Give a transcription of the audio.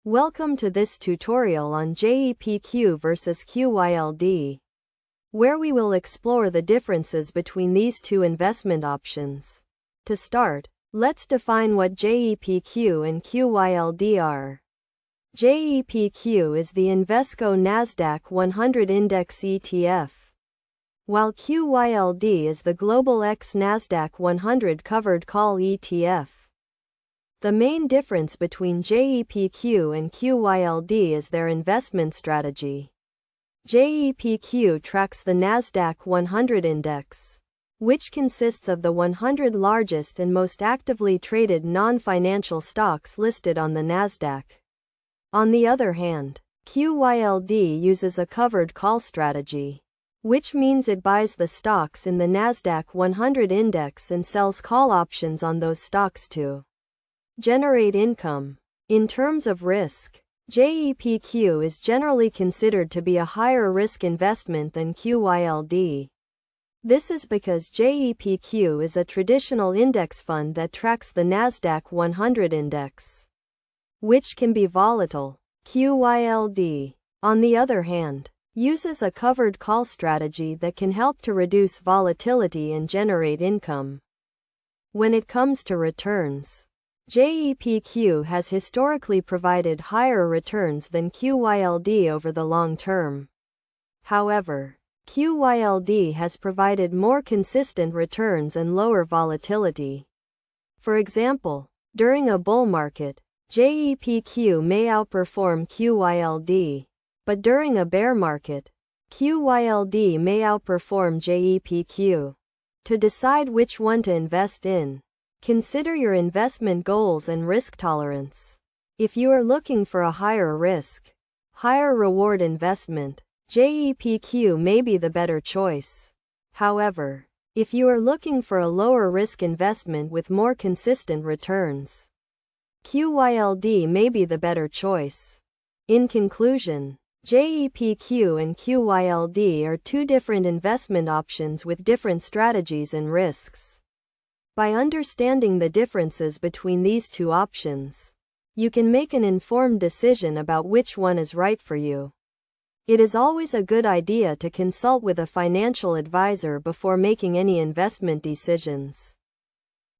Welcome to this tutorial on JEPQ versus QYLD, where we will explore the differences between these two investment options. To start, let's define what JEPQ and QYLD are. JEPQ is the Invesco Nasdaq 100 Index ETF, while QYLD is the Global X Nasdaq 100 Covered Call ETF. The main difference between JEPQ and QYLD is their investment strategy. JEPQ tracks the Nasdaq 100 index, which consists of the 100 largest and most actively traded non-financial stocks listed on the Nasdaq. On the other hand, QYLD uses a covered call strategy, which means it buys the stocks in the Nasdaq 100 index and sells call options on those stocks to generate income. In terms of risk, JEPQ is generally considered to be a higher risk investment than QYLD. This is because JEPQ is a traditional index fund that tracks the Nasdaq 100 index, which can be volatile. QYLD, on the other hand, uses a covered call strategy that can help to reduce volatility and generate income. When it comes to returns, JEPQ has historically provided higher returns than QYLD over the long term. However, QYLD has provided more consistent returns and lower volatility. For example, during a bull market, JEPQ may outperform QYLD, but during a bear market, QYLD may outperform JEPQ. To decide which one to invest in, consider your investment goals and risk tolerance. If you are looking for a higher risk, higher reward investment, JEPQ may be the better choice. However, if you are looking for a lower risk investment with more consistent returns, QYLD may be the better choice. In conclusion, JEPQ and QYLD are two different investment options with different strategies and risks. By understanding the differences between these two options, you can make an informed decision about which one is right for you. It is always a good idea to consult with a financial advisor before making any investment decisions.